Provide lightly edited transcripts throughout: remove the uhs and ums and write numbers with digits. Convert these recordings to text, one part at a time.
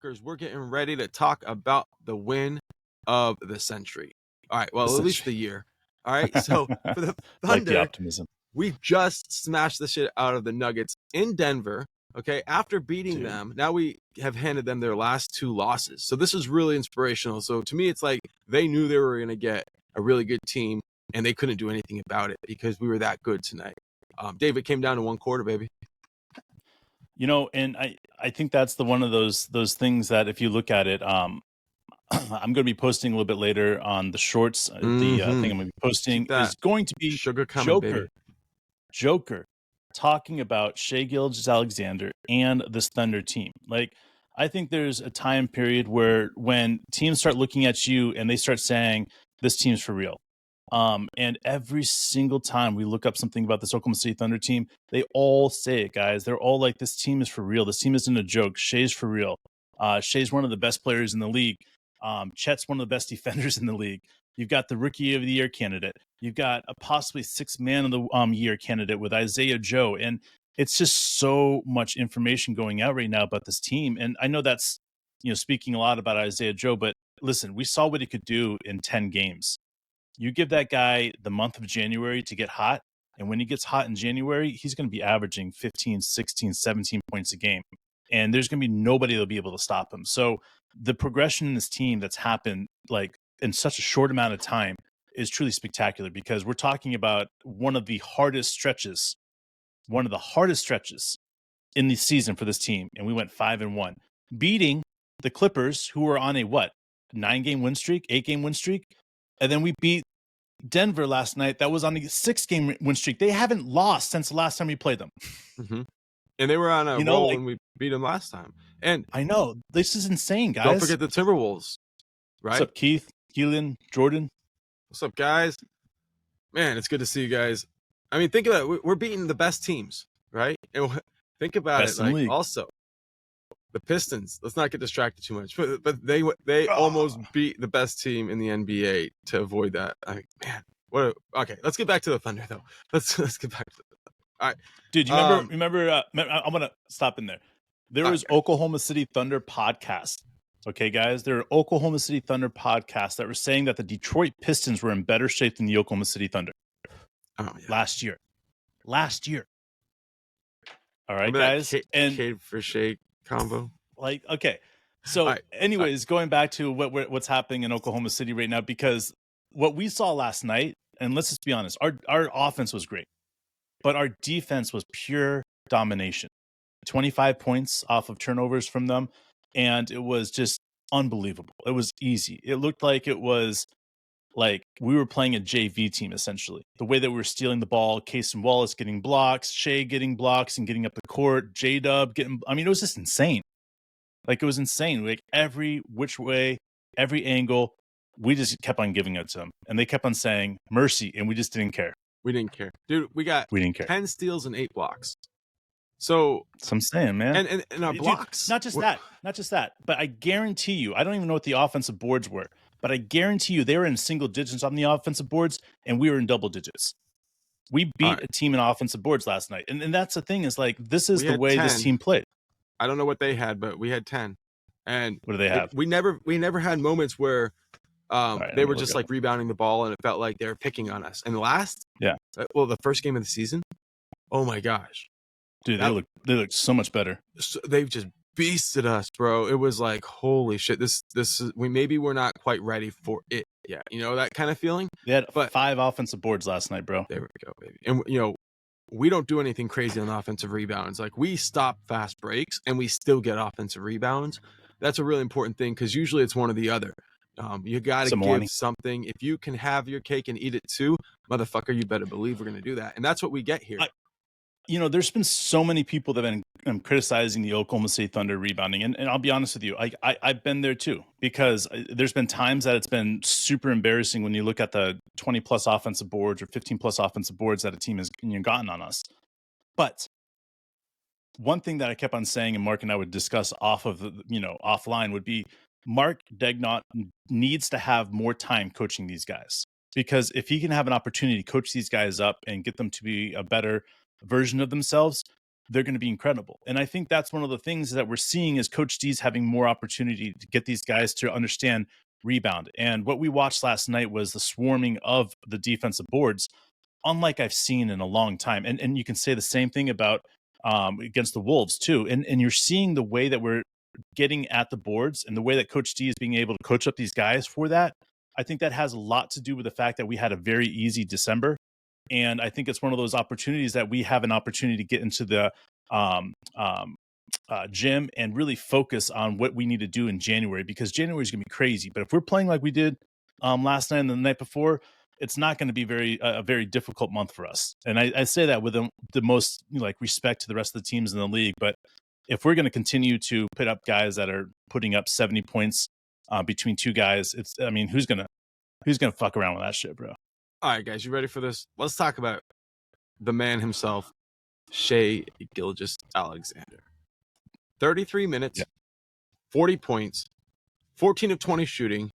Because we're getting ready to talk about the win of the century. All right, well, at least the year. All right, so for the Thunder, like the optimism. We just smashed the shit out of the Nuggets in Denver. Okay, after beating them, now we have handed them their last 2 losses. So this is really inspirational. So to me, it's like they knew they were going to get a really good team, and they couldn't do anything about it because we were that good tonight. David came down to 1 quarter, baby. And I think that's one of those things that if you look at it, I'm going to be posting a little bit later on the shorts. The thing I'm going to be posting is going to be Sugar coming, Joker talking about Shai Gilgeous-Alexander and this Thunder team. Like, I think there's a time period where when teams start looking at you and they start saying this team's for real. And every single time we look up something about this Oklahoma City Thunder team, they all say it, guys. They're all like, this team is for real. This team isn't a joke. Shai's for real. Shai's one of the best players in the league. Chet's one of the best defenders in the league. You've got the Rookie of the Year candidate. You've got a possibly 6th Man of the Year candidate with Isaiah Joe. And it's just so much information going out right now about this team. And I know that's, speaking a lot about Isaiah Joe, but listen, we saw what he could do in 10 games. You give that guy the month of January to get hot, and when he gets hot in January, he's going to be averaging 15, 16, 17 points a game. And there's going to be nobody that'll be able to stop him. So the progression in this team that's happened like in such a short amount of time is truly spectacular, because we're talking about one of the hardest stretches in the season for this team. And we went 5-1, beating the Clippers, who were on a 9-game win streak, 8-game win streak. And then we beat Denver last night. That was on a 6-game win streak. They haven't lost since the last time we played them. Mm-hmm. And they were on a roll when we beat them last time. And I know, this is insane, guys. Don't forget the Timberwolves, right? What's up, Keith, Keelan, Jordan? What's up, guys? Man, it's good to see you guys. I mean, think about it. We're beating the best teams, right? And think about best it. Like, also, the Pistons. Let's not get distracted too much, but they almost beat the best team in the NBA to avoid that. Man, okay, let's get back to the Thunder though. Let's get back to the Thunder. All right, dude. You remember? I'm gonna stop in there. There was Oklahoma City Thunder podcast. Okay, guys, there are Oklahoma City Thunder podcasts that were saying that the Detroit Pistons were in better shape than the Oklahoma City Thunder last year. All right, guys, and Cade for Shake combo. Like, okay, so anyways, going back to what's happening in Oklahoma City right now, because what we saw last night, and let's just be honest, our offense was great, but our defense was pure domination. 25 points off of turnovers from them, and it was just unbelievable. It was easy. It looked like it was like we were playing a JV team, essentially. The way that we were stealing the ball, Case and Wallace getting blocks, Shai getting blocks and getting up the court, J-Dub getting... I mean, it was just insane. Like, it was insane. Like, every which way, every angle, we just kept on giving it to them. And they kept on saying, mercy, and we just didn't care. We didn't care. Dude, we didn't care. 10 steals and 8 blocks. So I'm saying, man. And our blocks. Dude, not just that. But I guarantee you, I don't even know what the offensive boards were, but I guarantee you they were in single digits on the offensive boards, and we were in double digits. We beat a team in offensive boards last night. And that's the thing, is like, this is the way 10. This team played. I don't know what they had, but we had 10. And what do they have? We never had moments where they were just like rebounding the ball and it felt like they were picking on us. And the first game of the season, oh my gosh. Dude, they look so much better. They've just beasted us, bro. It was like, holy shit, this is we're not quite ready for it yet. You know, that kind of feeling? They had 5 offensive boards last night, bro. There we go, baby. And we don't do anything crazy on offensive rebounds. Like, we stop fast breaks and we still get offensive rebounds. That's a really important thing, because usually it's one or the other. You got to give something. If you can have your cake and eat it too, motherfucker, you better believe we're going to do that. And that's what we get here. There's been so many people that have been criticizing the Oklahoma City Thunder rebounding. And I'll be honest with you, I've been there too, because there's been times that it's been super embarrassing when you look at the 20-plus offensive boards or 15-plus offensive boards that a team has gotten on us. But one thing that I kept on saying, and Mark and I would discuss offline, would be Mark Daigneault needs to have more time coaching these guys. Because if he can have an opportunity to coach these guys up and get them to be a better version of themselves, they're going to be incredible. And I think that's one of the things that we're seeing is Coach D's having more opportunity to get these guys to understand rebound. And what we watched last night was the swarming of the defensive boards, unlike I've seen in a long time. And you can say the same thing about against the Wolves too. And you're seeing the way that we're getting at the boards and the way that Coach D is being able to coach up these guys for that. I think that has a lot to do with the fact that we had a very easy December. And I think it's one of those opportunities that we have an opportunity to get into the gym and really focus on what we need to do in January, because January is going to be crazy. But if we're playing like we did last night and the night before, it's not going to be a very difficult month for us. And I say that with the most respect to the rest of the teams in the league. But if we're going to continue to put up guys that are putting up 70 points between two guys, who's going to fuck around with that shit, bro? All right, guys, you ready for this? Let's talk about the man himself, Shai Gilgeous-Alexander. 33 minutes, 40 points, 14 of 20 shooting,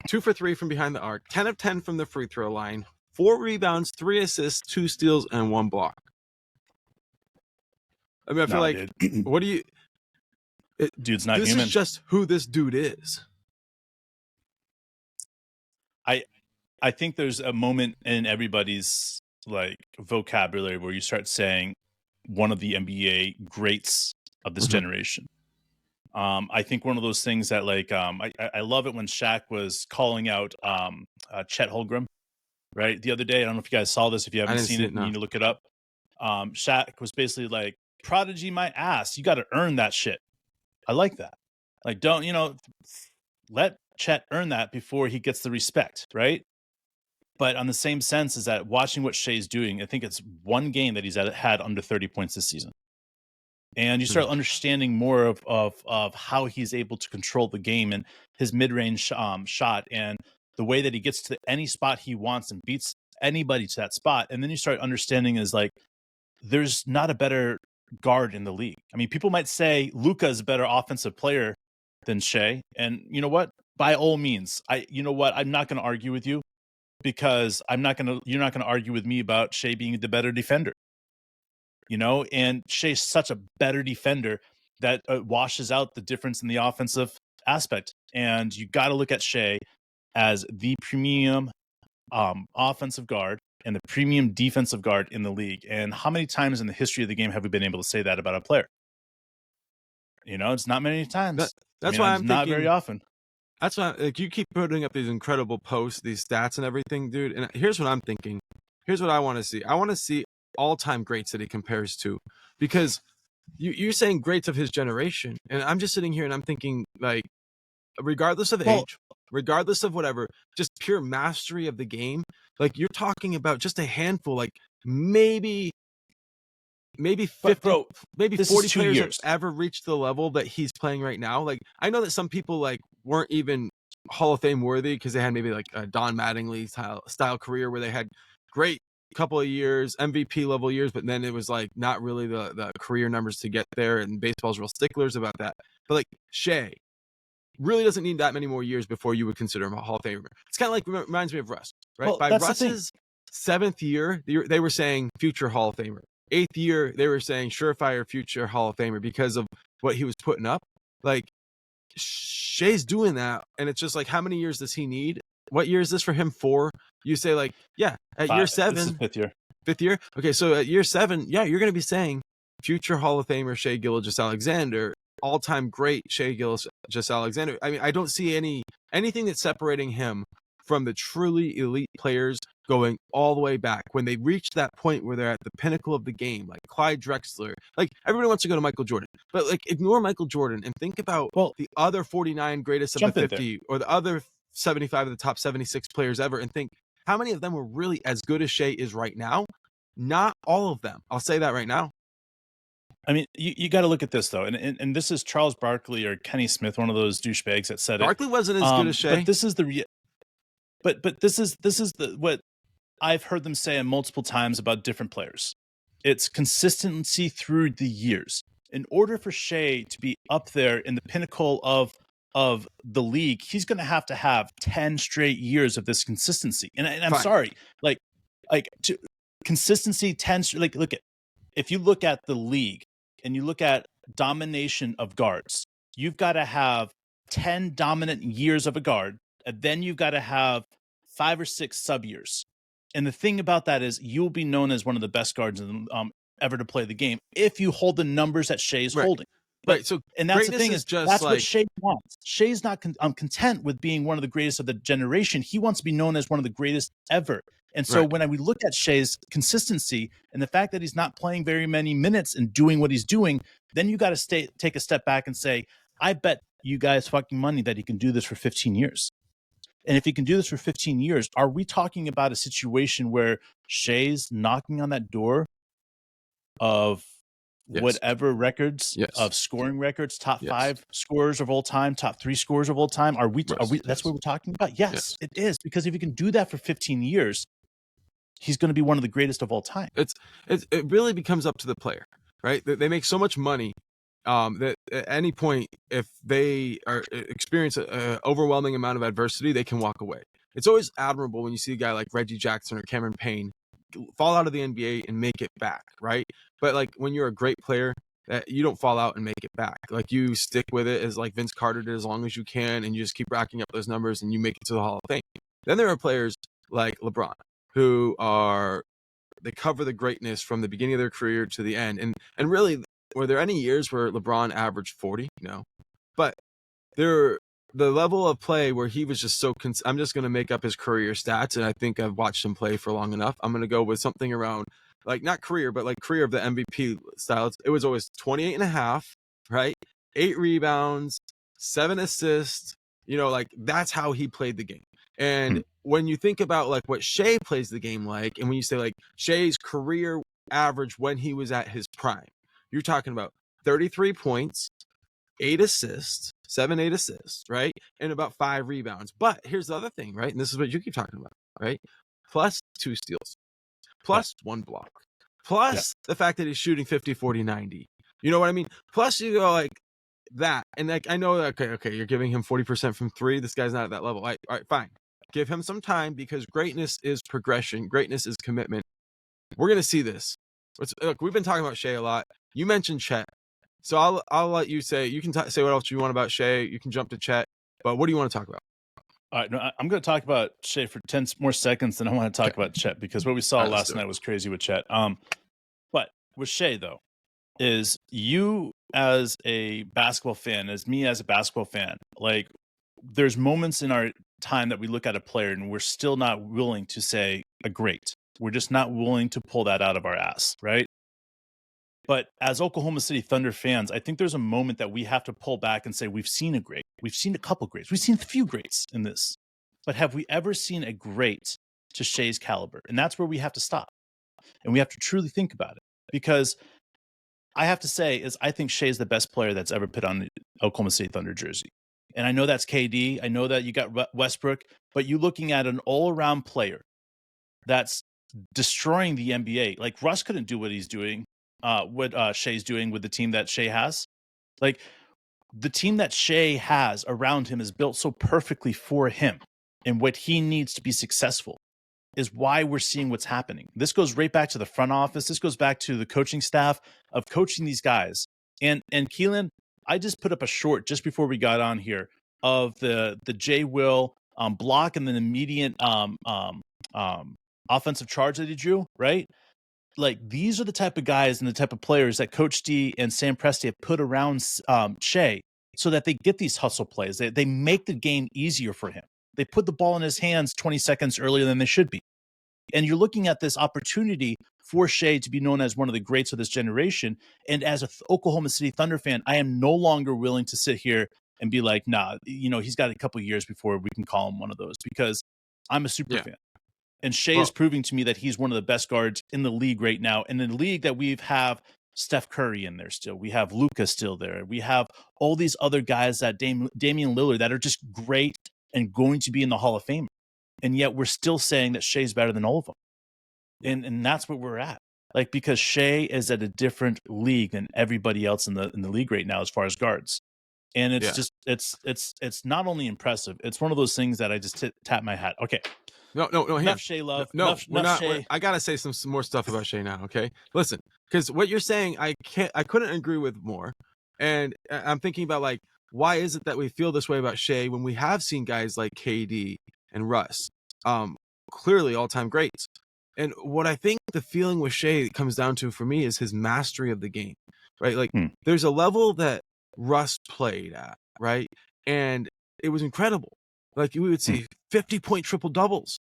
2 for 3 from behind the arc, 10 of 10 from the free throw line, 4 rebounds, 3 assists, 2 steals, and 1 block. I mean, I feel dude. What do you... Dude's not human. This is just who this dude is. I think there's a moment in everybody's vocabulary where you start saying one of the NBA greats of this generation. I think one of those things that I love it when Shaq was calling out Chet Holmgren, right? The other day, I don't know if you guys saw this. If you haven't seen it, you need to look it up. Shaq was basically like, prodigy my ass. You got to earn that shit. I like that. Don't, let Chet earn that before he gets the respect, right? But on the same sense is that watching what Shai's doing, I think it's one game that he's had under 30 points this season. And you start understanding more of how he's able to control the game and his mid-range shot and the way that he gets to any spot he wants and beats anybody to that spot. And then you start understanding is there's not a better guard in the league. I mean, people might say Luka is a better offensive player than Shai. And you know what? By all means, I'm not going to argue with you, because you're not going to argue with me about Shai being the better defender. And Shai's such a better defender that washes out the difference in the offensive aspect. And you got to look at Shai as the premium offensive guard and the premium defensive guard in the league. And how many times in the history of the game have we been able to say that about a player? It's not many times. That's why I'm not very often. That's why you keep putting up these incredible posts, these stats and everything, dude. And here's what I'm thinking. Here's what I want to see. I want to see all-time greats that he compares to, because you're saying greats of his generation, and I'm just sitting here and I'm thinking, regardless of age, regardless of whatever, just pure mastery of the game. You're talking about just a handful, maybe 50, maybe 40 players have ever reached the level that he's playing right now. I know that some people weren't even Hall of Fame worthy because they had maybe a Don Mattingly style career where they had great couple of years, MVP level years, but then it was not really the career numbers to get there, and baseball's real sticklers about that. But Shai really doesn't need that many more years before you would consider him a Hall of Famer. It's kind of reminds me of Russ, right? Well, by Russ's 7th year, they were saying future Hall of Famer. 8th year, they were saying surefire future Hall of Famer because of what he was putting up. Shai's doing that, and it's just how many years does he need? What year is this for him? 4? You say at year 7. This is 5th year. 5th year? Okay, so at year 7, you're going to be saying future Hall of Famer Shai Gilgeous-Alexander, all-time great Shai Gilgeous-Alexander. I mean, I don't see anything that's separating him from the truly elite players going all the way back when they reach that point where they're at the pinnacle of the game, like Clyde Drexler. Everybody wants to go to Michael Jordan, but ignore Michael Jordan and think about the other 49 greatest of the 50 or the other 75 of the top 76 players ever, and think how many of them were really as good as Shai is right now. Not all of them. I'll say that right now. I mean, you got to look at this though, and this is Charles Barkley or Kenny Smith, one of those douchebags that said Barkley wasn't as good as Shai. But this is this is what I've heard them say multiple times about different players. It's consistency through the years. In order for Shai to be up there in the pinnacle of the league, he's going to have 10 straight years of this consistency. And I'm sorry, consistency 10. Look at if you look at the league and you look at domination of guards, you've got to have 10 dominant years of a guard, and then you've got to have 5 or 6 sub years. And the thing about that is you'll be known as one of the best guards ever to play the game if you hold the numbers that Shai's holding. But, right. So and that's the thing is just that's like, what Shai wants. Shai's not content with being one of the greatest of the generation. He wants to be known as one of the greatest ever. And so when we look at Shai's consistency and the fact that he's not playing very many minutes and doing what he's doing, then you got to take a step back and say, I bet you guys fucking money that he can do this for 15 years. And if he can do this for 15 years, are we talking about a situation where Shai's knocking on that door of whatever records of scoring records, top 5 scorers of all time, top 3 scorers of all time? Are we that's what we're talking about? Yes, it is. Because if he can do that for 15 years, he's going to be one of the greatest of all time. It really becomes up to the player, right? They make so much money that at any point, if they experience an overwhelming amount of adversity, they can walk away. It's always admirable when you see a guy like Reggie Jackson or Cameron Payne fall out of the NBA and make it back, right? But like when you're a great player, you don't fall out and make it back. Like you stick with it as like Vince Carter did as long as you can, and you just keep racking up those numbers and you make it to the Hall of Fame. Then there are players like LeBron who they cover the greatness from the beginning of their career to the end. And really, were there any years where LeBron averaged 40? No. But the level of play where he was just so I'm just going to make up his career stats, and I think I've watched him play for long enough. I'm going to go with something around like not career, but like career of the MVP style. It was always 28 and a half, right? 8 rebounds, 7 assists, like that's how he played the game. And when you think about like what Shai plays the game like, and when you say like Shai's career average when he was at his prime, you're talking about 33 points, 8 assists, 8 assists, right? And about 5 rebounds. But here's the other thing, right? And this is what you keep talking about, right? Plus 2 steals, plus 1 block, plus the fact that he's shooting 50, 40, 90. You know what I mean? Plus you go like that. And like, I know, okay, you're giving him 40% from 3. This guy's not at that level. All right, fine. Give him some time because greatness is progression. Greatness is commitment. We're going to see this. Look, we've been talking about Shai a lot. You mentioned Chet. So I'll let you say, you can say what else you want about Shai. You can jump to Chet, but what do you want to talk about? All right, no, I'm going to talk about Shai for 10 more seconds, then I want to talk about Chet because what we saw last night was crazy with Chet. But with Shai though, is you as a basketball fan, as me as a basketball fan, like there's moments in our time that we look at a player and we're still not willing to say a great. We're just not willing to pull that out of our ass, right? But as Oklahoma City Thunder fans, I think there's a moment that we have to pull back and say, we've seen a great. We've seen a couple greats. We've seen a few greats in this. But have we ever seen a great to Shai's caliber? And that's where we have to stop. And we have to truly think about it. Because I have to say, I think Shai's the best player that's ever put on the Oklahoma City Thunder jersey. And I know that's KD. I know that you got Westbrook. But you're looking at an all-around player that's destroying the NBA. Like Russ couldn't do what he's doing. What Shai's doing with the team that Shai has. Like the team that Shai has around him is built so perfectly for him and what he needs to be successful is why we're seeing what's happening. This goes right back to the front office. This goes back to the coaching staff of coaching these guys. And Keelan, I just put up a short just before we got on here of the J. Will block and then immediate offensive charge that he drew, right? Like these are the type of guys and the type of players that Coach D and Sam Presti have put around Shai so that they get these hustle plays. They make the game easier for him. They put the ball in his hands 20 seconds earlier than they should be. And you're looking at this opportunity for Shai to be known as one of the greats of this generation. And as an Oklahoma City Thunder fan, I am no longer willing to sit here and be like, nah, he's got a couple years before we can call him one of those because I'm a super fan. And Shai is proving to me that he's one of the best guards in the league right now. And in the league that we have Steph Curry in there still. We have Luka still there. We have all these other guys that Damian Lillard that are just great and going to be in the Hall of Fame. And yet we're still saying that Shai's better than all of them. And that's where we're at. Like, because Shai is at a different league than everybody else in the league right now as far as guards. And it's just it's not only impressive, it's one of those things that I just tap my hat. Okay. No. Enough Shai love. No, enough we're not. Shai. I gotta say some more stuff about Shai now. Okay, listen. because what you're saying, I couldn't agree with more. And I'm thinking about like, why is it that we feel this way about Shai when we have seen guys like KD and Russ, clearly all-time greats? And what I think the feeling with Shai comes down to for me is his mastery of the game, right? Like there's a level that Russ played at, right? And it was incredible. Like we would see 50-point triple doubles,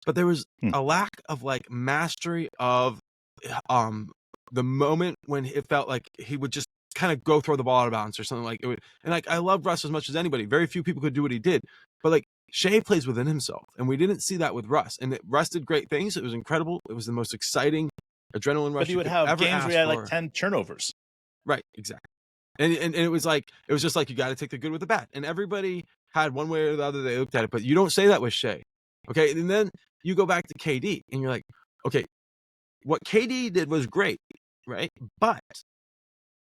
but there was a lack of like mastery of the moment when it felt like he would just kind of go throw the ball out of bounds or something like it would. And like I love Russ as much as anybody. Very few people could do what he did, but like Shai plays within himself, and we didn't see that with Russ. And Russ did great things. It was incredible. It was the most exciting adrenaline rush. But he would have games where he had like 10 turnovers. Right, exactly. And it was just like you got to take the good with the bad. And everybody had one way or the other they looked at it, but you don't say that with Shai. Okay, and then you go back to KD, and you're like, okay, what KD did was great, right? But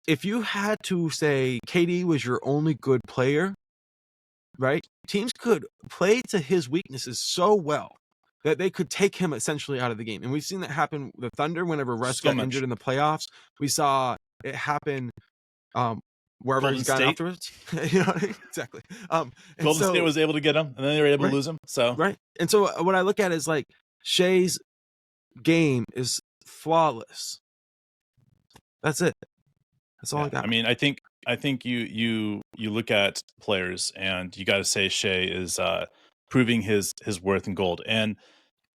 if you had to say KD was your only good player, right? Teams could play to his weaknesses so well that they could take him essentially out of the game. And we've seen that happen with the Thunder whenever Russ got injured in the playoffs. We saw it happen wherever Golden he's gone State. afterwards. You know, exactly. Golden State was able to get him, and then they were able to lose him. So right. And so what I look at is like Shai's game is flawless. That's it. That's all I got. I mean, I think you look at players, and you got to say Shai is proving his worth in gold.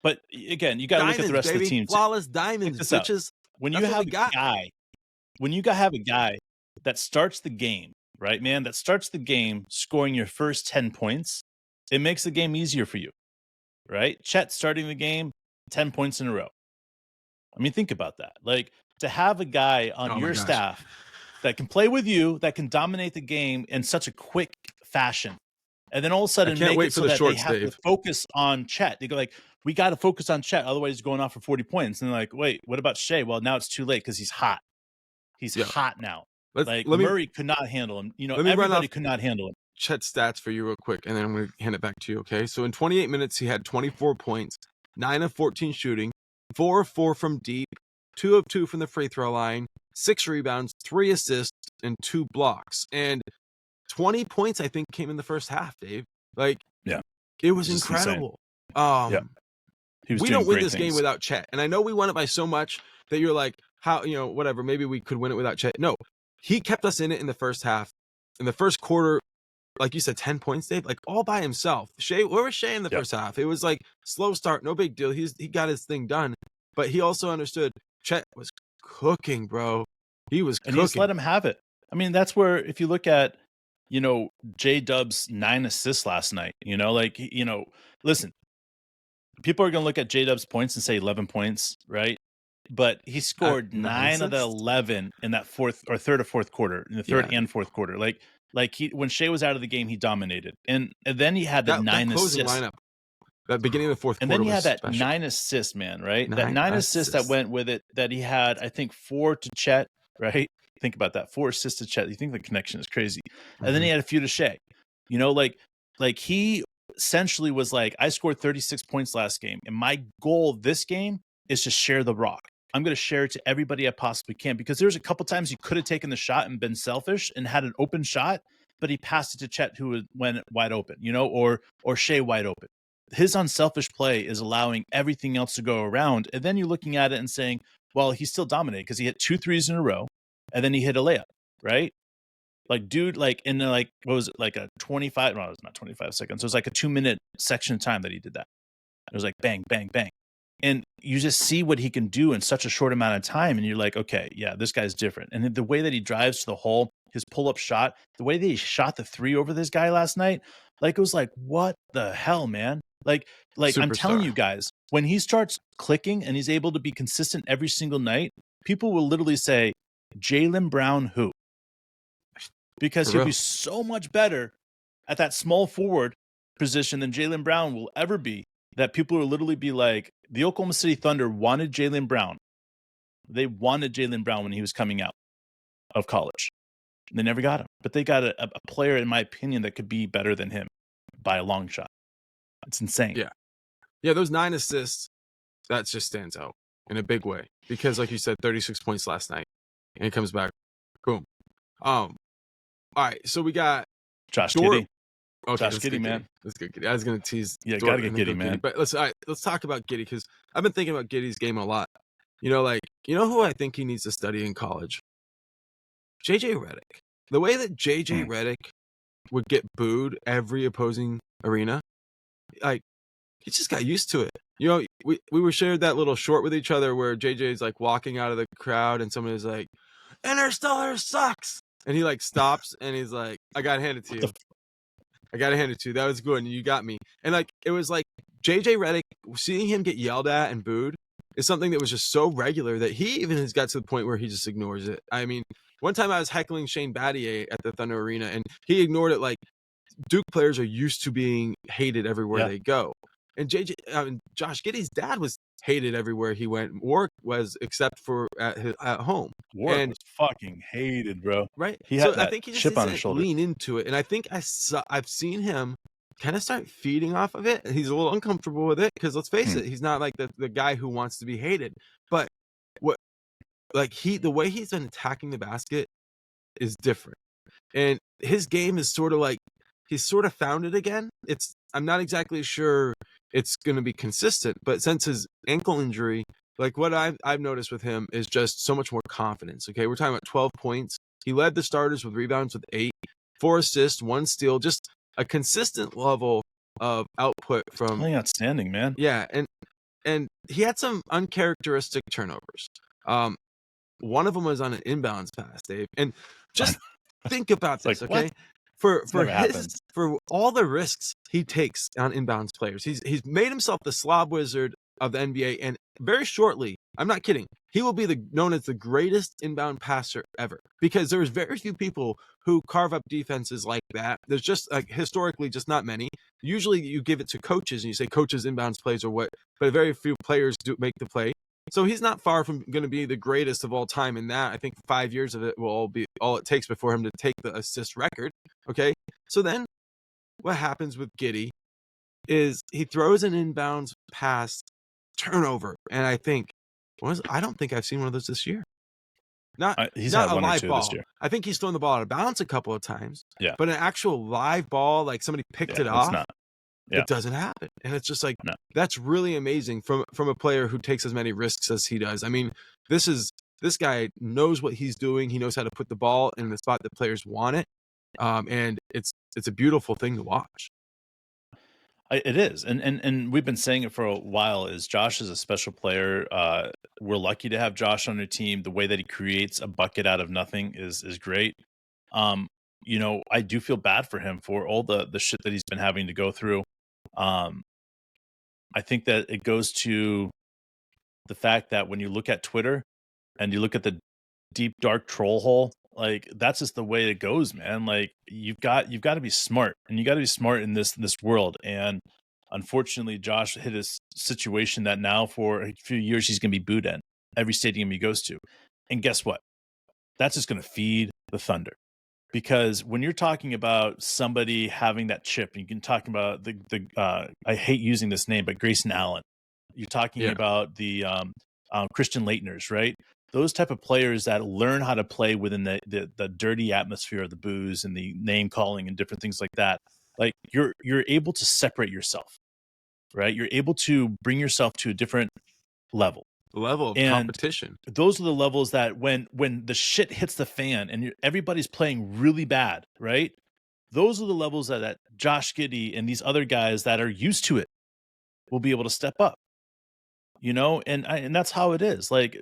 But again, you got to look at the rest of the team. Flawless diamonds, bitches. When you have a guy that starts the game, right, man, that starts the game scoring your first 10 points, it makes the game easier for you, right? Chet starting the game 10 points in a row. I mean, think about that. Like, to have a guy on your staff that can play with you, that can dominate the game in such a quick fashion, and then all of a sudden make it so that they have to focus on Chet. They go like, we got to focus on Chet, otherwise he's going off for 40 points. And they're like, wait, what about Shai? Well, now it's too late because he's hot. He's hot now. Murray could not handle him. You know, everybody could not handle him. Chet's stats for you real quick, and then I'm going to hand it back to you, okay? So in 28 minutes, he had 24 points, 9 of 14 shooting, 4 of 4 from deep, 2 of 2 from the free throw line, 6 rebounds, 3 assists, and 2 blocks. And 20 points, I think, came in the first half, Dave. Like, it was incredible. We don't win this game without Chet. And I know we won it by so much that you're like, how, you know, whatever, maybe we could win it without Chet. No, he kept us in it in the first half. In the first quarter, like you said, 10 points, Dave, like all by himself. Where was Shai in the first half? It was like slow start, no big deal. He got his thing done, but he also understood Chet was cooking, bro. He was cooking. And he just let him have it. I mean, that's where, if you look at, you know, J-Dub's 9 assists last night, you know, like, you know, listen, people are going to look at J-Dub's points and say 11 points, right? But he scored 9 of the 11 in that third or fourth quarter, in the third and fourth quarter. Like when Shai was out of the game, he dominated. And then he had that 9 assists. Lineup, that beginning of the fourth quarter. And then he had that special. 9 assists, man, right? That 9 assists that went with it, that he had, I think, 4 to Chet, right? Think about that. 4 assists to Chet. You think the connection is crazy. And then he had a few to Shai. You know, like he essentially was like, I scored 36 points last game, and my goal this game is to share the rock. I'm going to share it to everybody I possibly can, because there's a couple times he could have taken the shot and been selfish and had an open shot, but he passed it to Chet, who went wide open, you know, or Shai wide open. His unselfish play is allowing everything else to go around. And then you're looking at it and saying, well, he still dominated because he hit 2 threes in a row, and then he hit a layup, right? Like, dude, like in like, what was it, like a 25? No, it was not 25 seconds. It was like a 2-minute section of time that he did that. It was like bang, bang, bang. And you just see what he can do in such a short amount of time. And you're like, okay, yeah, this guy's different. And the way that he drives to the hole, his pull-up shot, the way that he shot the 3 over this guy last night, like, it was like, what the hell, man? Like Superstar. I'm telling you guys, when he starts clicking and he's able to be consistent every single night, people will literally say, Jaylen Brown who? Because he'll be so much better at that small forward position than Jaylen Brown will ever be, that people will literally be like, the Oklahoma City Thunder wanted Jaylen Brown. They wanted Jaylen Brown when he was coming out of college. They never got him. But they got a player, in my opinion, that could be better than him by a long shot. It's insane. Yeah. Yeah, those 9 assists, that just stands out. in a big way because, like you said, 36 points last night, and he comes back, boom. All right, so we got Josh Dort. Giddey. Okay, Josh Giddey, man. That's good. Giddey. I was gonna tease. Yeah, Dort gotta get and then Giddey, go man. But let's talk about Giddey because I've been thinking about Giddey's game a lot. You know who I think he needs to study in college? JJ Redick. The way that JJ Redick would get booed every opposing arena, like he just got used to it. We were shared that little short with each other where JJ's like walking out of the crowd and someone is like, "Interstellar sucks," and he like stops and he's like, "I gotta hand it to you. I gotta hand it to you. That was good, and you got me." And like it was like JJ Redick, seeing him get yelled at and booed is something that was just so regular that he even has got to the point where he just ignores it. I mean, one time I was heckling Shane Battier at the Thunder Arena, and he ignored it like Duke players are used to being hated everywhere they go. And Josh Giddey's dad was hated everywhere he went. Warwick was, except for at home. Warwick was fucking hated, bro. Right. He had I think he just chip on his needs to shoulder. lean into it. And I think I've seen him kind of start feeding off of it. He's a little uncomfortable with it because let's face it, he's not like the guy who wants to be hated. But the way he's been attacking the basket is different. And his game is sort of like he's sort of found it again. I'm not exactly sure it's going to be consistent, but since his ankle injury, like what I've noticed with him is just so much more confidence. Okay, we're talking about 12 points. He led the starters with rebounds with 8, 4 assists, 1 steal, just a consistent level of output from. Playing outstanding, man. Yeah, and he had some uncharacteristic turnovers. One of them was on an inbounds pass, Dave, and just think about this, like, okay? What? For all the risks he takes on inbounds players, he's made himself the slob wizard of the NBA, and very shortly, I'm not kidding, he will be known as the greatest inbound passer ever because there's very few people who carve up defenses like that. There's just like historically just not many. Usually you give it to coaches and you say coaches inbounds plays or what, but very few players do make the play. So he's not far from going to be the greatest of all time in that. I think 5 years of it will all be all it takes before him to take the assist record. Okay. So then what happens with Giddey is he throws an inbounds pass turnover. And I don't think I've seen one of those this year. He's not had a one or live two ball. this year. I think he's thrown the ball out of bounds a couple of times. Yeah. But an actual live ball, like somebody picked it off. It doesn't happen. And it's just like, that's really amazing from a player who takes as many risks as he does. I mean, this guy knows what he's doing. He knows how to put the ball in the spot that players want it. And it's a beautiful thing to watch. It is. And we've been saying it for a while is Josh is a special player. We're lucky to have Josh on our team. The way that he creates a bucket out of nothing is great. I do feel bad for him for all the shit that he's been having to go through. I think that it goes to the fact that when you look at Twitter and you look at the deep dark troll hole, like that's just the way it goes, man. Like you've got to be smart, and you got to be smart in this world. And unfortunately, Josh hit a situation that now for a few years he's going to be booed in every stadium he goes to. And guess what? That's just going to feed the Thunder. Because when you're talking about somebody having that chip, you can talk about the I hate using this name, but Grayson Allen. You're talking about the Christian Laettners, right? Those type of players that learn how to play within the dirty atmosphere of the booze and the name calling and different things like that. Like you're able to separate yourself, right? You're able to bring yourself to a different level Of competition. Those are the levels that when the shit hits the fan and everybody's playing really bad, right? Those are the levels that Josh Giddey and these other guys that are used to it will be able to step up, and that's how it is. Like,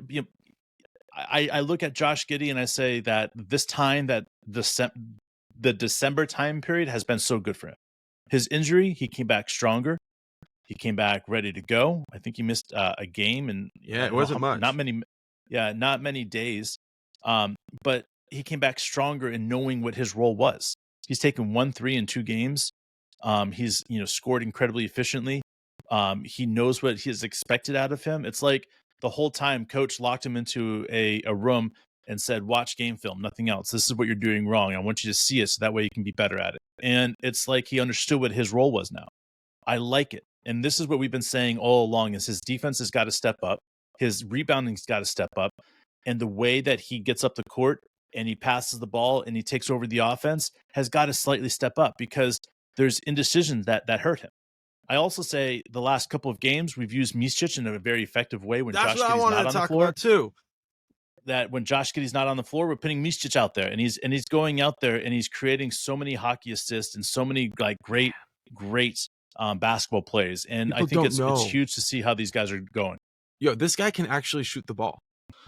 I look at Josh Giddey and I say that this time that the December time period has been so good for him. His injury, he came back stronger. He came back ready to go. I think he missed a game, and it wasn't much. Not many days. But he came back stronger in knowing what his role was. He's taken 1 3 in 2 games. He's scored incredibly efficiently. He knows what is expected out of him. It's like the whole time coach locked him into a room and said, "Watch game film, nothing else. This is what you're doing wrong. I want you to see it so that way you can be better at it." And it's like he understood what his role was now. I like it. And this is what we've been saying all along is his defense has got to step up. His rebounding's got to step up. And the way that he gets up the court and he passes the ball and he takes over the offense has got to slightly step up, because there's indecisions that hurt him. I also say the last couple of games, we've used Micic in a very effective way when That's Josh what I Giddey's wanted not to on the talk floor. about too. That when Josh Giddey's not on the floor, we're putting Micic out there, and he's going out there and he's creating so many hockey assists and so many like great basketball plays. And People I think don't it's know. huge to see how these guys are going. Yo, this guy can actually shoot the ball.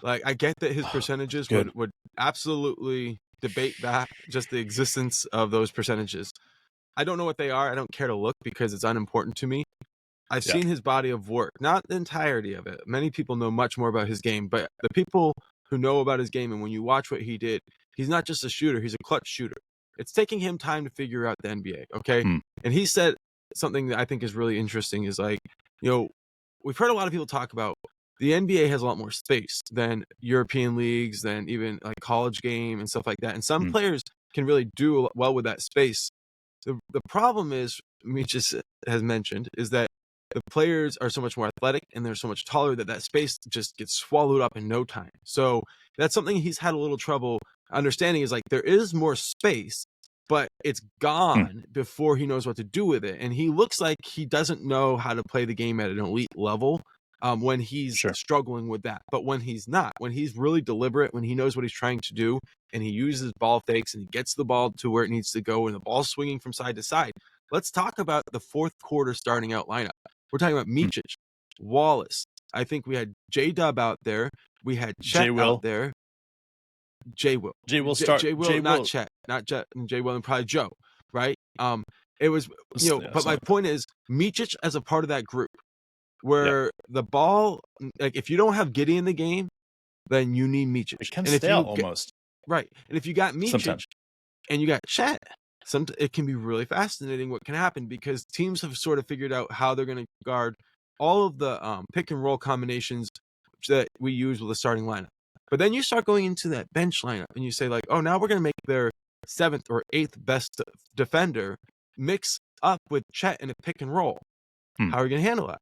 Like, I get that his percentages would absolutely debate that, just the existence of those percentages. I don't know what they are. I don't care to look because it's unimportant to me. I've seen his body of work, not the entirety of it. Many people know much more about his game, but the people who know about his game, and when you watch what he did, he's not just a shooter, he's a clutch shooter. It's taking him time to figure out the NBA, okay? And he said something that I think is really interesting is like, you know, we've heard a lot of people talk about the NBA has a lot more space than European leagues, than even like college game and stuff like that. And some players can really do well with that space. The problem is, Mitch has mentioned, is that the players are so much more athletic and they're so much taller that space just gets swallowed up in no time. So that's something he's had a little trouble understanding, is like there is more space, but it's gone before he knows what to do with it. And he looks like he doesn't know how to play the game at an elite level when he's struggling with that. But when he's not, when he's really deliberate, when he knows what he's trying to do, and he uses ball fakes and he gets the ball to where it needs to go and the ball's swinging from side to side. Let's talk about the fourth quarter starting out lineup. We're talking about Micic, Wallace. I think we had J-Dub out there. We had Chet out there. J-Will. J-Will start. J-Will, not Chet. Not Chet. J-Will and probably Joe, right? It was, but my point is Micic as a part of that group where the ball, like if you don't have Giddey in the game, then you need Micic. It can stale almost. Right. And if you got Micic and you got Chet, it can be really fascinating what can happen, because teams have sort of figured out how they're going to guard all of the pick and roll combinations that we use with the starting lineup. But then you start going into that bench lineup and you say like, oh, now we're going to make their 7th or 8th best defender mix up with Chet in a pick and roll. How are we going to handle that?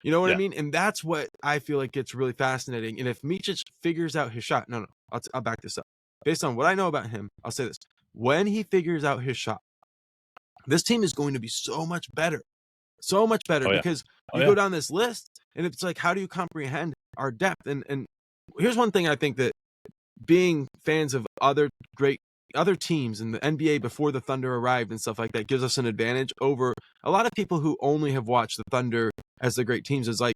You know what I mean? And that's what I feel like gets really fascinating. And if Micic figures out his shot, I'll back this up. Based on what I know about him, I'll say this. When he figures out his shot, this team is going to be so much better. So much better, because you go down this list and it's like, how do you comprehend our depth? And here's one thing I think that being fans of other teams in the NBA before the Thunder arrived and stuff like that gives us an advantage over a lot of people who only have watched the Thunder as the great teams. Is like,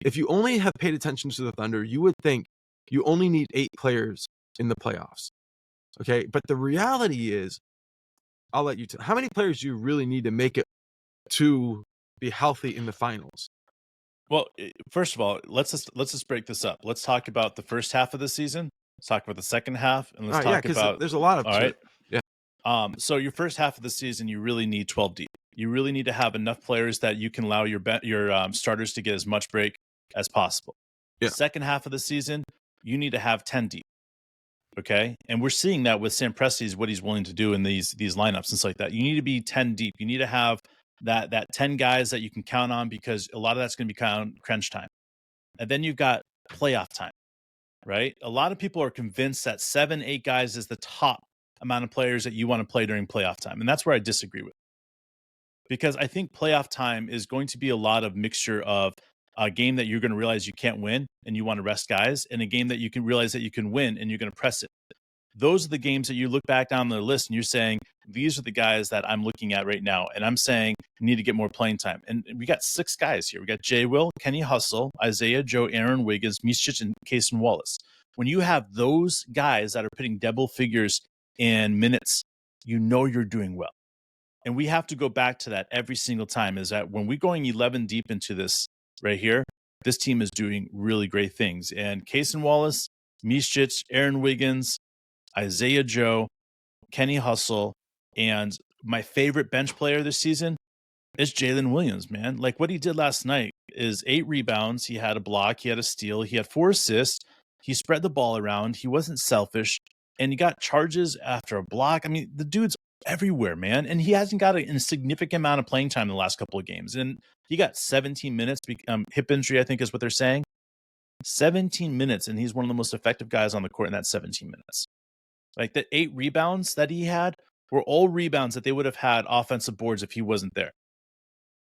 if you only have paid attention to the Thunder, you would think you only need 8 players in the playoffs. Okay, but the reality is, I'll let you tell. How many players do you really need to make it to be healthy in the finals? Well, first of all, let's just break this up. Let's talk about the first half of the season. Let's talk about the second half, and let's talk about. There's a lot of. All right. Yeah. So your first half of the season, you really need 12 deep. You really need to have enough players that you can allow your starters to get as much break as possible. Yeah. Second half of the season, you need to have 10 deep. Okay, and we're seeing that with Sam Presti's, what he's willing to do in these lineups and stuff like that. You need to be 10 deep. You need to have that 10 guys that you can count on, because a lot of that's going to be crunch time. And then you've got playoff time, right? A lot of people are convinced that 7-8 guys is the top amount of players that you want to play during playoff time. And that's where I disagree with. Because I think playoff time is going to be a lot of mixture of a game that you're going to realize you can't win and you want to rest guys, and a game that you can realize that you can win and you're going to press it. Those are the games that you look back down the list and you're saying, these are the guys that I'm looking at right now. And I'm saying, you need to get more playing time. And we got 6 guys here. We got J-Will, Kenny Hustle, Isaiah Joe, Aaron Wiggins, Micic, and Cason Wallace. When you have those guys that are putting double figures in minutes, you know you're doing well. And we have to go back to that every single time, is that when we're going 11 deep into this right here, this team is doing really great things. And Cason Wallace, Micic, Aaron Wiggins, Isaiah Joe, Kenny Hustle, and my favorite bench player this season is Jalen Williams, man. Like what he did last night is 8 rebounds. He had a block. He had a steal. He had 4 assists. He spread the ball around. He wasn't selfish. And he got charges after a block. I mean, the dude's everywhere, man. And he hasn't got a significant amount of playing time in the last couple of games. And he got 17 minutes, hip injury, I think is what they're saying. 17 minutes, and he's one of the most effective guys on the court in that 17 minutes. Like the 8 rebounds that he had were all rebounds that they would have had offensive boards if he wasn't there.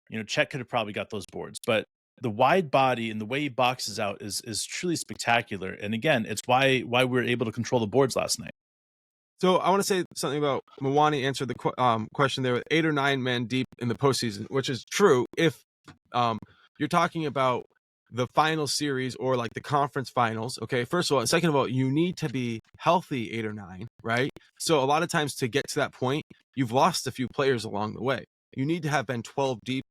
You know, Chet could have probably got those boards, but the wide body and the way he boxes out is truly spectacular. And again, it's why we were able to control the boards last night. So I want to say something about Mwani answered the question there with 8 or 9 men deep in the postseason, which is true if you're talking about the final series or like the conference finals. Okay, first of all, and second of all, you need to be healthy 8 or 9, right? So a lot of times to get to that point, you've lost a few players along the way. You need to have been 12 deep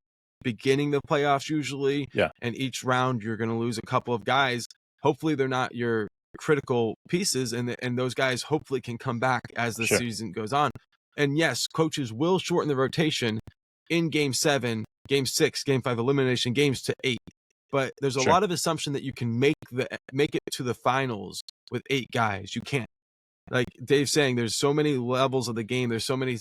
beginning the playoffs usually, and each round you're going to lose a couple of guys. Hopefully they're not your critical pieces, and those guys hopefully can come back as the season goes on. And yes, coaches will shorten the rotation in game 7, game 6, game 5 elimination games to 8, but there's a lot of assumption that you can make it to the finals with 8 guys. You can't. Like Dave's saying, there's so many levels of the game, there's so many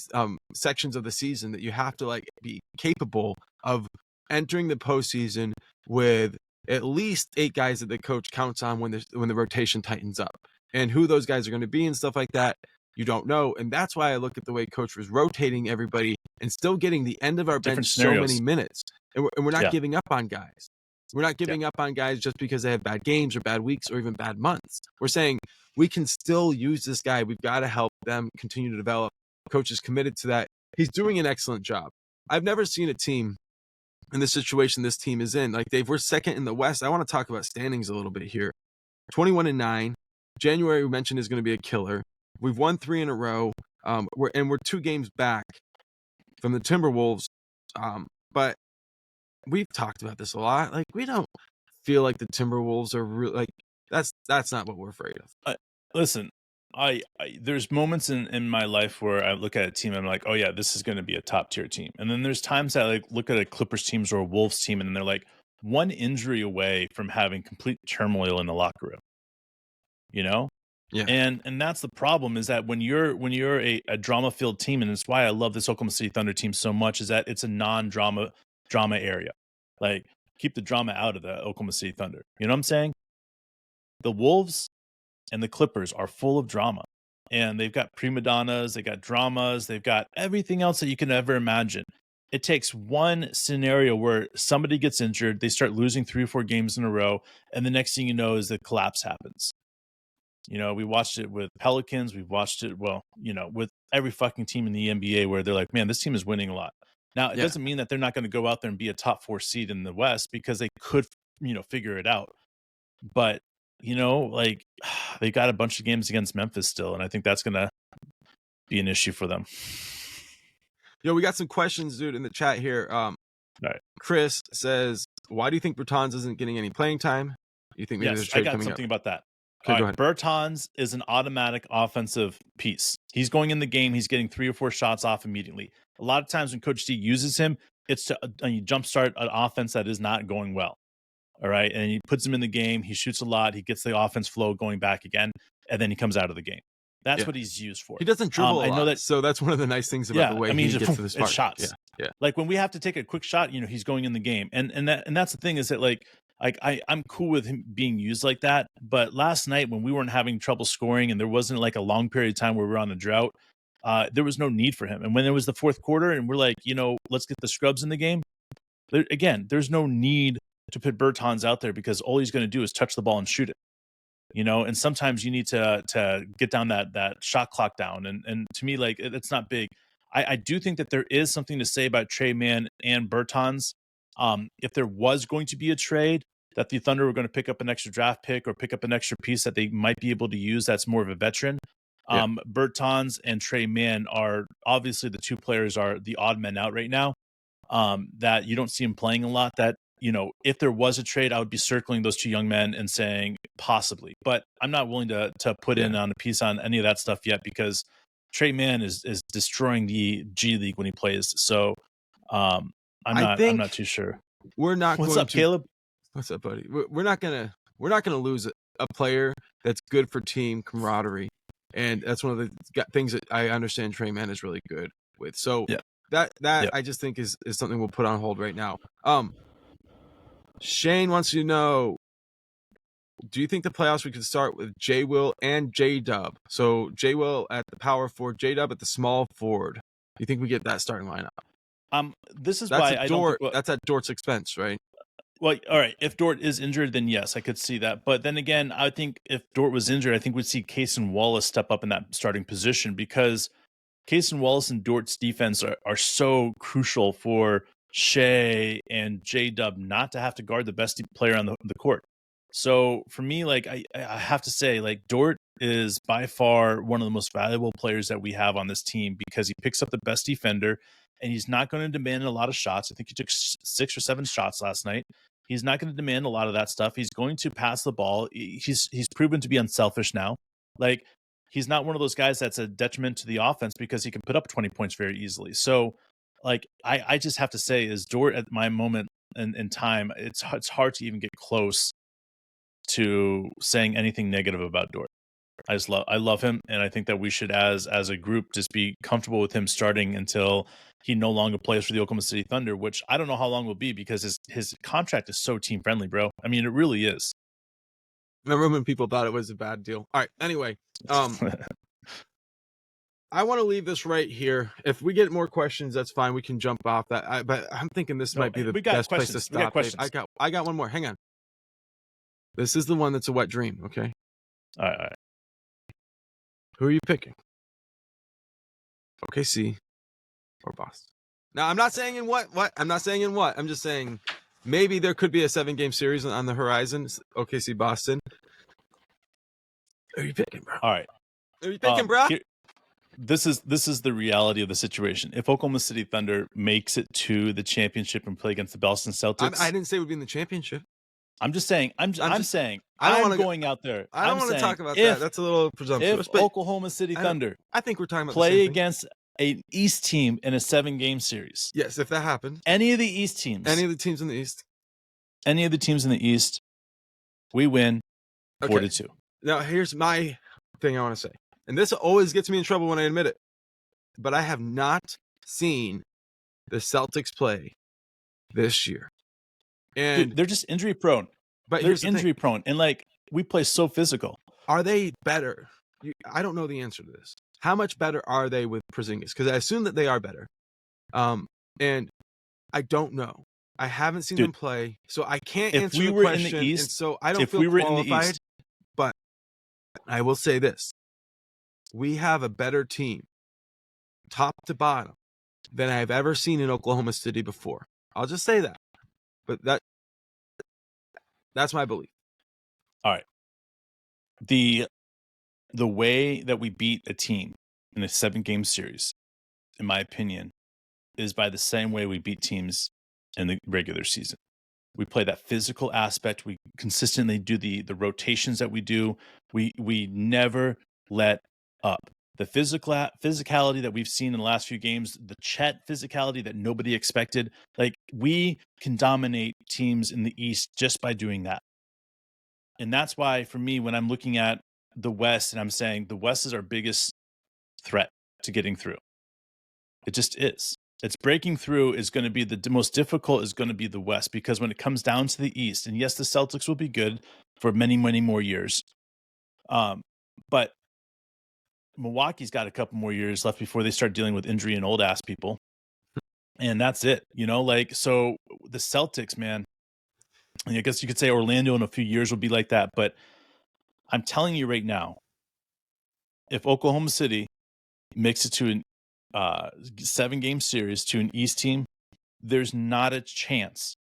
sections of the season that you have to like be capable of entering the postseason with at least 8 guys that the coach counts on when the rotation tightens up. And who those guys are going to be and stuff like that, you don't know. And that's why I look at the way coach was rotating everybody and still getting the end of our bench so many minutes. And we're not giving up on guys. We're not giving up on guys just because they have bad games or bad weeks or even bad months. We're saying we can still use this guy. We've got to help them continue to develop. Coach is committed to that. He's doing an excellent job. I've never seen a team in the situation this team is in. Like Dave, we're second in the West. I want to talk about standings a little bit here. 21-9. January we mentioned is going to be a killer. We've won 3 in a row. We're 2 games back from the Timberwolves. But we've talked about this a lot. Like we don't feel like the Timberwolves are like that's not what we're afraid of. Listen, I there's moments in my life where I look at a team and I'm like, oh yeah, this is going to be a top tier team. And then there's times I like look at a Clippers teams or a Wolves team and they're like one injury away from having complete turmoil in the locker room. You know? Yeah. And that's the problem is that when you're a drama filled team, and it's why I love this Oklahoma City Thunder team so much, is that it's a drama area. Like keep the drama out of the Oklahoma City Thunder. You know what I'm saying? The Wolves and the Clippers are full of drama, and they've got prima donnas, they got dramas, they've got everything else that you can ever imagine. It takes one scenario where somebody gets injured, they start losing 3 or 4 games in a row, and the next thing you know is the collapse happens. You know, we watched it with Pelicans, we've watched it, with every fucking team in the NBA where they're like, man, this team is winning a lot. Now, it doesn't mean that they're not going to go out there and be a top 4 seed in the West, because they could, figure it out. But like they got a bunch of games against Memphis still, and I think that's gonna be an issue for them. We got some questions, dude, in the chat here. Right. Chris says, "Why do you think Bertans isn't getting any playing time? You think maybe there's a trade coming up?" I got something about that. Okay, go ahead. Bertans is an automatic offensive piece. He's going in the game. He's getting 3 or 4 shots off immediately. A lot of times when Coach D uses him, it's to jumpstart an offense that is not going well. All right. And he puts him in the game. He shoots a lot. He gets the offense flow going back again. And then he comes out of the game. That's what he's used for. He doesn't dribble a lot. I know that. So that's one of the nice things about the way he gets to this part. It's shots. Yeah. Like when we have to take a quick shot, he's going in the game. And that's the thing is that I'm cool with him being used like that. But last night when we weren't having trouble scoring and there wasn't like a long period of time where we were on a drought, there was no need for him. And when there was the 4th quarter and we're like, let's get the scrubs in the game. There's no need to put Bertans out there because all he's going to do is touch the ball and shoot it, and sometimes you need to get down that shot clock down. And to me, like, it's not big. I do think that there is something to say about Trey Mann and Bertans. If there was going to be a trade that the Thunder were going to pick up an extra draft pick or pick up an extra piece that they might be able to use, that's more of a veteran. Bertans and Trey Mann are obviously the 2 players are the odd men out right now. That you don't see him playing a lot. That if there was a trade, I would be circling those 2 young men and saying possibly, but I'm not willing to put in on a piece on any of that stuff yet because Trey Mann is destroying the G League when he plays. So I'm not too sure. We're not. What's up, Caleb? What's up, buddy? We're not gonna lose a player that's good for team camaraderie, and that's one of the things that I understand Trey Mann is really good with. So that I just think is something we'll put on hold right now. Shane wants you to know, do you think the playoffs we could start with J Will and J Dub? So J Will at the power forward, J Dub at the small forward. Do you think we get that starting lineup? This is That's why at I Dort. don't think. That's at Dort's expense, right? Well, all right. If Dort is injured, then yes, I could see that. But then again, I think if Dort was injured, I think we'd see Case and Wallace step up in that starting position because Case and Wallace and Dort's defense are so crucial for Shai and J Dub not to have to guard the best player on the court. So for me, like I have to say, like Dort is by far one of the most valuable players that we have on this team because he picks up the best defender and he's not going to demand a lot of shots. I think he took 6 or 7 shots last night. He's not going to demand a lot of that stuff. He's going to pass the ball. He's proven to be unselfish now. Like he's not one of those guys that's a detriment to the offense because he can put up 20 points very easily. So like I just have to say is Dort at my moment in time, it's hard to even get close to saying anything negative about Dort. I love him, and I think that we should, as a group, just be comfortable with him starting until he no longer plays for the Oklahoma City Thunder, which I don't know how long will be because his contract is so team friendly, bro. I mean, it really is. Remember when people thought it was a bad deal? All right. Anyway, I want to leave this right here. If we get more questions, that's fine. We can jump off that. But I'm thinking this might be the best place to stop. I got one more. Hang on. This is the one that's a wet dream. Okay. All right. Who are you picking? OKC or Boston? Now, I'm not saying in what. I'm not saying in what. I'm just saying maybe there could be a 7-game series on the horizon. OKC Boston. Who are you picking, bro? All right. Who are you picking, bro? This is the reality of the situation. If Oklahoma City Thunder makes it to the championship and play against the Boston Celtics, I didn't say we'd be in the championship. I'm just saying. I'm saying. I'm going out there. I don't want to talk about that. That's a little presumptuous. If Oklahoma City Thunder, I think we're talking about play the same against an East team in a 7-game series. Yes, if that happens. Any of the East teams. Any of the teams in the East. Any of the teams in the East, we win 4-2. Now here's my thing I want to say, and this always gets me in trouble when I admit it, but I have not seen the Celtics play this year. And dude, they're just injury prone. But they're injury prone. And like we play so physical. Are they better? I don't know the answer to this. How much better are they with Porzingis? Because I assume that they are better. And I don't know. I haven't seen them play, so I can't answer the question. In the East, and so I don't feel qualified. But I will say this. We have a better team, top to bottom, than I've ever seen in Oklahoma City before. I'll just say that. But that's my belief. All right. The way that we beat a team in a 7-game series, in my opinion, is by the same way we beat teams in the regular season. We play that physical aspect. We consistently do the rotations that we do. We never let up. The physicality that we've seen in the last few games, the Chet physicality that nobody expected, like we can dominate teams in the East just by doing that. And that's why, for me, when I'm looking at the West and I'm saying the West is our biggest threat to getting through, it just is. It's breaking through is going to be the most difficult is going to be the West, because when it comes down to the East, and yes, the Celtics will be good for many, many more years. But Milwaukee's got a couple more years left before they start dealing with injury and old ass people. And that's it, like, so the Celtics, man, I guess you could say Orlando in a few years will be like that. But I'm telling you right now, if Oklahoma City makes it to a 7-game series to an East team, there's not a chance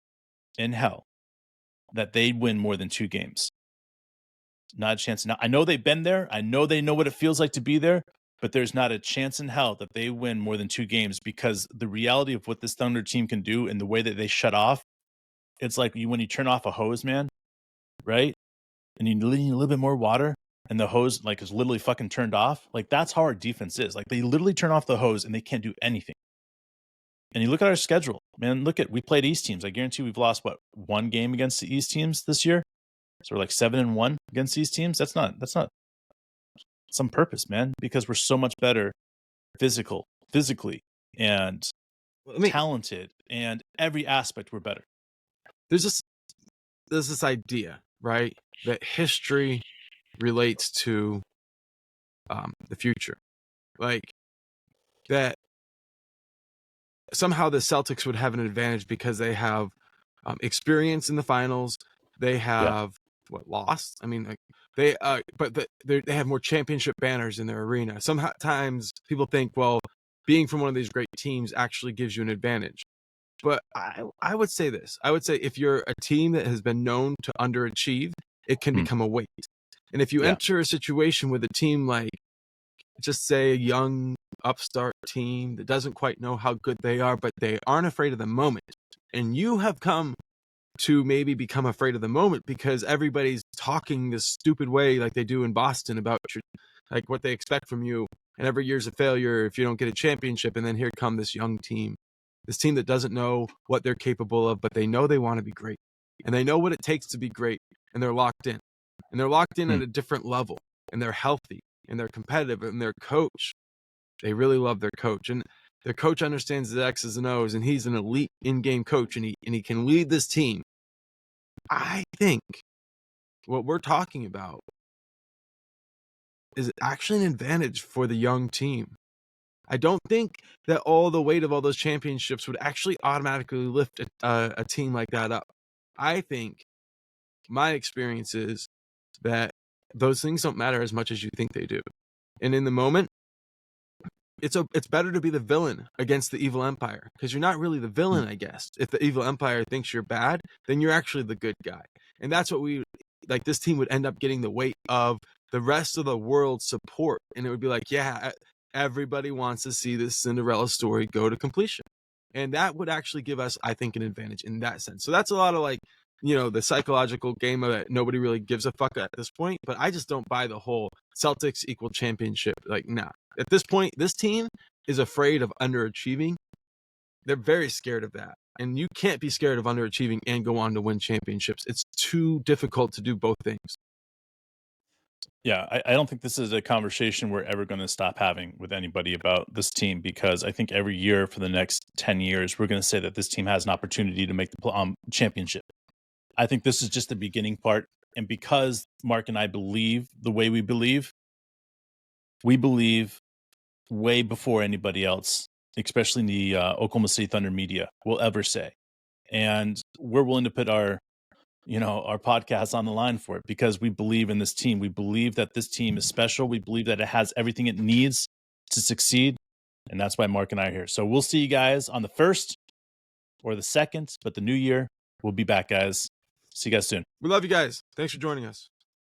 in hell that they'd win more than 2 games. Not a chance. Now, I know they've been there. I know they know what it feels like to be there, but there's not a chance in hell that they win more than 2 games, because the reality of what this Thunder team can do and the way that they shut off, it's like when you turn off a hose, man, right? And you need a little bit more water and the hose like is literally fucking turned off. Like that's how our defense is. Like they literally turn off the hose and they can't do anything. And you look at our schedule, man, we played East teams. I guarantee we've lost 1 game against the East teams this year. So we're like 7-1 against these teams. That's not some purpose, man, because we're so much better physically and talented, and every aspect we're better. There's this idea, right? that history relates to the future. Like that somehow the Celtics would have an advantage because they have experience in the finals. They have lost. I mean, like they have more championship banners in their arena. Sometimes people think, well, being from one of these great teams actually gives you an advantage. But I would say this. I would say if you're a team that has been known to underachieve, it can become a weight. And if you enter a situation with a team like, just say, a young upstart team that doesn't quite know how good they are, but they aren't afraid of the moment, and you have come to maybe become afraid of the moment because everybody's talking this stupid way like they do in Boston about like what they expect from you, and every year's a failure if you don't get a championship, and then here come this young team, this team that doesn't know what they're capable of, but they know they want to be great, and they know what it takes to be great, and they're locked in, at a different level, and they're healthy, and they're competitive, and their coach, they really love their coach, and their coach understands the X's and O's, and he's an elite in-game coach, and he can lead this team. I think what we're talking about is actually an advantage for the young team. I don't think that all the weight of all those championships would actually automatically lift a team like that up. I think my experience is that those things don't matter as much as you think they do. And in the moment, it's better to be the villain against the evil empire, because you're not really the villain, I guess. If the evil empire thinks you're bad, then you're actually the good guy. And that's what this team would end up getting the weight of the rest of the world's support. And it would be like, yeah, everybody wants to see this Cinderella story go to completion. And that would actually give us, I think, an advantage in that sense. So that's a lot of the psychological game of it. Nobody really gives a fuck at this point, but I just don't buy the whole Celtics equal championship. Like, nah. At this point, this team is afraid of underachieving. They're very scared of that. And you can't be scared of underachieving and go on to win championships. It's too difficult to do both things. Yeah, I don't think this is a conversation we're ever going to stop having with anybody about this team, because I think every year for the next 10 years, we're going to say that this team has an opportunity to make the championship. I think this is just the beginning part. And because Mark and I believe the way we believe way before anybody else, especially in the Oklahoma City Thunder media, will ever say. And we're willing to put our podcast on the line for it, because we believe in this team. We believe that this team is special. We believe that it has everything it needs to succeed. And that's why Mark and I are here. So we'll see you guys on the 1st or the 2nd, but the new year, we'll be back, guys. See you guys soon. We love you guys. Thanks for joining us.